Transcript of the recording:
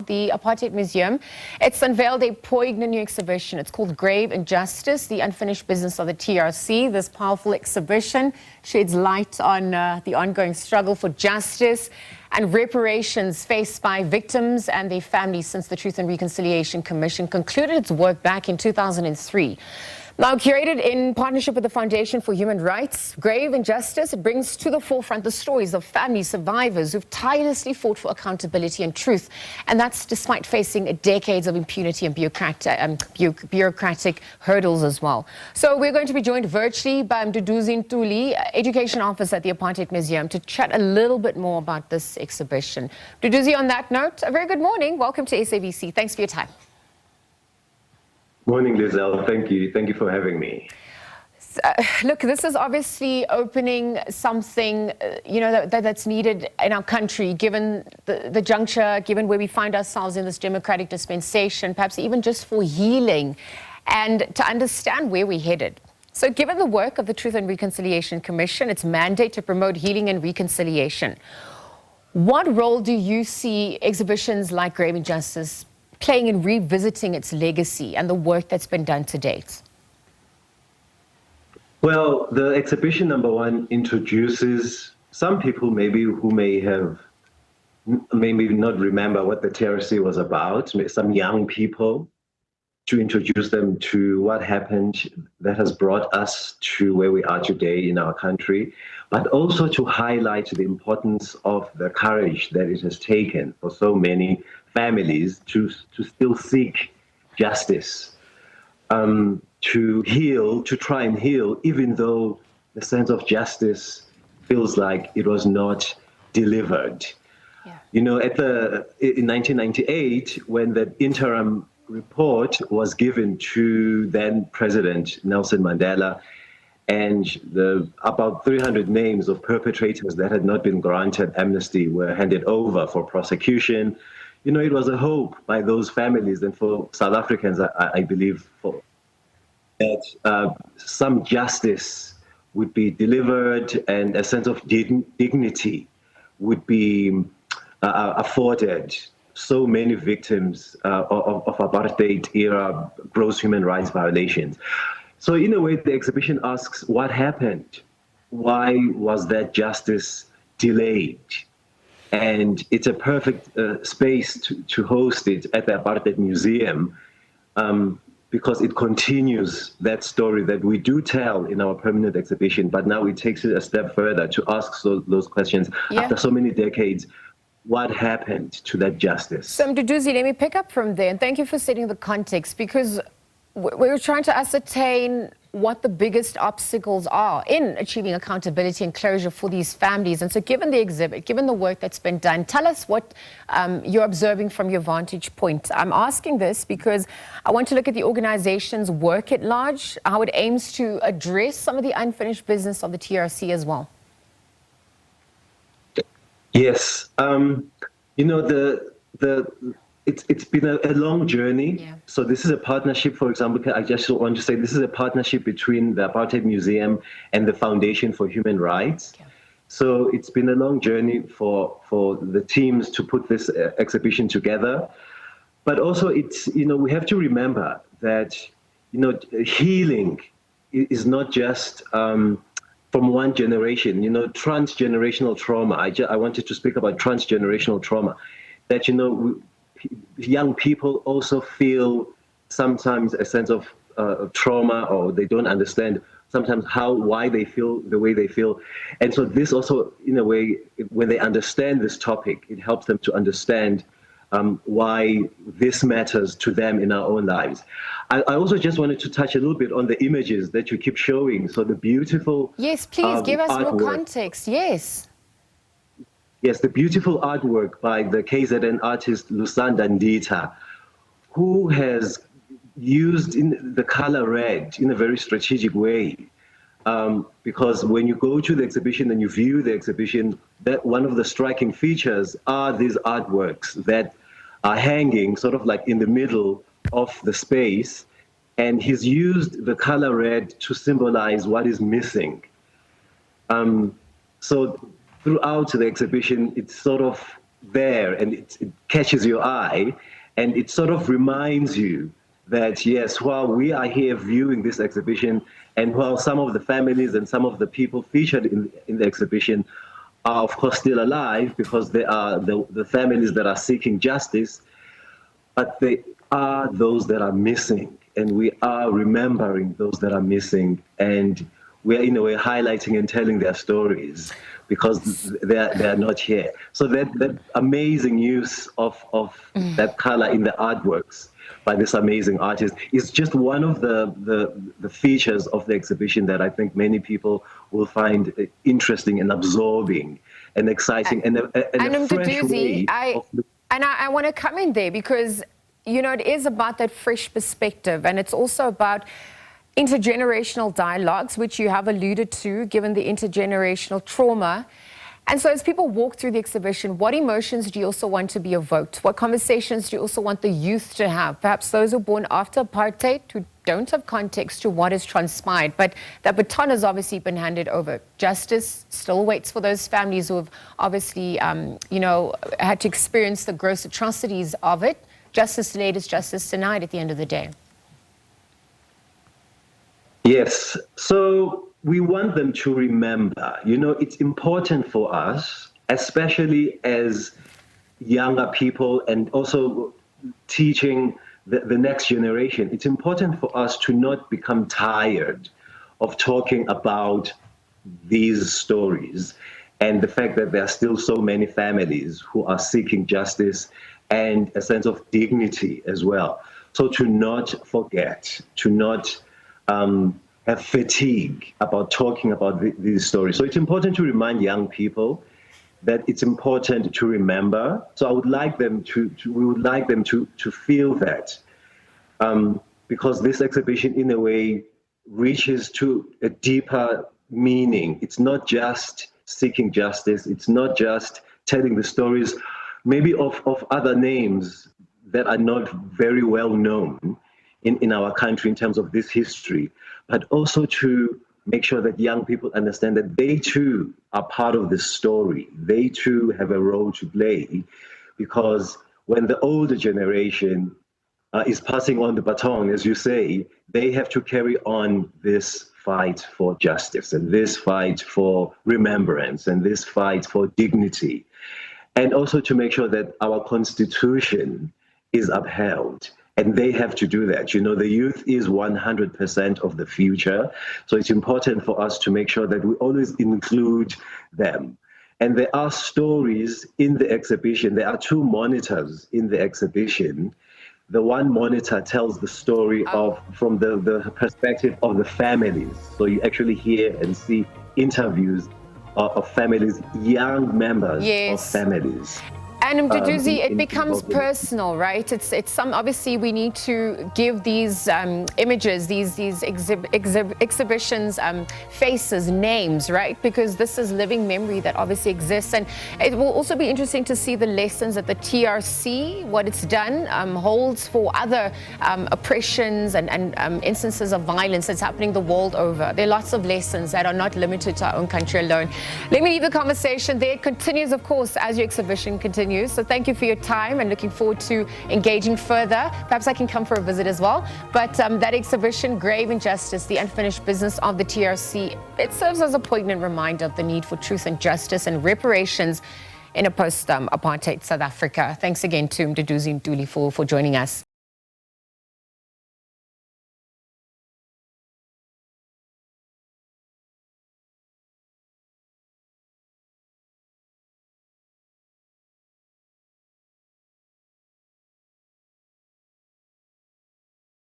the Apartheid Museum. It's unveiled a poignant new exhibition. It's called Grave Injustice, the Unfinished Business of the TRC. This powerful exhibition sheds light on the ongoing struggle for justice and reparations faced by victims and their families since the Truth and Reconciliation Commission concluded its work back in 2003. Now curated in partnership with the Foundation for Human Rights, Grave Injustice, it brings to the forefront the stories of family survivors who've tirelessly fought for accountability and truth. And that's despite facing decades of impunity and bureaucratic hurdles as well. So we're going to be joined virtually by Mduduzi Ntuli, Education Officer at the Apartheid Museum, to chat a little bit more about this exhibition. Mduduzi, on that note, a very good morning. Welcome to SABC. Thanks for your time. Morning, Lizelle. Thank you. Thank you for having me. Look, this is obviously opening something, that's needed in our country, given the juncture, given where we find ourselves in this democratic dispensation, perhaps even just for healing and to understand where we're headed. So given the work of the Truth and Reconciliation Commission, its mandate to promote healing and reconciliation, what role do you see exhibitions like Grave Injustice playing in revisiting its legacy and the work that's been done to date? Well, the exhibition, number one, introduces some people maybe who may not remember what the TRC was about, some young people, to introduce them to what happened that has brought us to where we are today in our country, but also to highlight the importance of the courage that it has taken for so many families to still seek justice, to heal, to try and heal, even though the sense of justice feels like it was not delivered. Yeah. You know, in 1998, when the interim report was given to then President Nelson Mandela, and about 300 names of perpetrators that had not been granted amnesty were handed over for prosecution. You know, it was a hope by those families and for South Africans, I believe, that some justice would be delivered and a sense of dignity would be afforded so many victims of apartheid era gross human rights violations. So in a way, the exhibition asks what happened? Why was that justice delayed? And it's a perfect space to host it at the Apartheid Museum because it continues that story that we do tell in our permanent exhibition, but now it takes it a step further to ask those questions. Yeah. After so many decades, what happened to that justice? So Mduduzi, let me pick up from there, and thank you for setting the context, because we're trying to ascertain what the biggest obstacles are in achieving accountability and closure for these families. And so given the exhibit, given the work that's been done, tell us what you're observing from your vantage point. I'm asking this because I want to look at the organization's work at large, how it aims to address some of the unfinished business of the TRC as well. Yes. It's been a long journey. Yeah. So this is a partnership, for example, I just want to say this is a partnership between the Apartheid Museum and the Foundation for Human Rights. Okay. So it's been a long journey for the teams to put this exhibition together. But also we have to remember that, healing is not just from one generation, transgenerational trauma. I wanted to speak about transgenerational trauma, that, young people also feel sometimes a sense of trauma, or they don't understand sometimes why they feel the way they feel. And so this also, in a way, when they understand this topic, it helps them to understand why this matters to them in our own lives. I also just wanted to touch a little bit on the images that you keep showing. So the beautiful Yes, please give us more context. Yes. Yes, the beautiful artwork by the KZN artist Lusanda Ndita, who has used the color red in a very strategic way. Because when you go to the exhibition and you view the exhibition, that one of the striking features are these artworks that are hanging sort of like in the middle of the space. And he's used the color red to symbolize what is missing. So throughout the exhibition, it's sort of there, and it catches your eye, and it sort of reminds you that, yes, while we are here viewing this exhibition, and while some of the families and some of the people featured in the exhibition are, of course, still alive because they are the families that are seeking justice, but they are those that are missing, and we are remembering those that are missing, and we're in a way highlighting and telling their stories because they're not here. So that amazing use of that color in the artworks by this amazing artist is just one of the features of the exhibition that I think many people will find interesting and absorbing and exciting and a fresh way I want to come in there because, you know, it is about that fresh perspective, and it's also about intergenerational dialogues, which you have alluded to, given the intergenerational trauma. And so as people walk through the exhibition, what emotions do you also want to be evoked? What conversations do you also want the youth to have? Perhaps those who are born after apartheid, who don't have context to what has transpired, but that baton has obviously been handed over. Justice still waits for those families who have obviously, had to experience the gross atrocities of it. Justice delayed is justice denied at the end of the day. Yes. So we want them to remember, it's important for us, especially as younger people and also teaching the next generation. It's important for us to not become tired of talking about these stories and the fact that there are still so many families who are seeking justice and a sense of dignity as well. So to not forget, to not have fatigue about talking about these stories. So it's important to remind young people that it's important to remember. So I would like them we would like them to feel that, because this exhibition in a way reaches to a deeper meaning. It's not just seeking justice. It's not just telling the stories maybe of other names that are not very well known in our country in terms of this history, but also to make sure that young people understand that they too are part of this story. They too have a role to play, because when the older generation is passing on the baton, as you say, they have to carry on this fight for justice and this fight for remembrance and this fight for dignity. And also to make sure that our Constitution is upheld. And they have to do that. The youth is 100% of the future. So it's important for us to make sure that we always include them. And there are stories in the exhibition. There are two monitors in the exhibition. The one monitor tells the story from the perspective of the families. So you actually hear and see interviews of families, young members of families. And Mduduzi, it becomes personal, right? It's obviously we need to give these images, these exhibitions, faces, names, right? Because this is living memory that obviously exists. And it will also be interesting to see the lessons that the TRC, what it's done, holds for other oppressions and instances of violence that's happening the world over. There are lots of lessons that are not limited to our own country alone. Let me leave the conversation there. It continues, of course, as your exhibition continues. So thank you for your time and looking forward to engaging further. Perhaps I can come for a visit as well. But that exhibition, Grave Injustice, the unfinished business of the TRC, it serves as a poignant reminder of the need for truth and justice and reparations in a post-apartheid South Africa. Thanks again to Mduduzi Ntuli for joining us.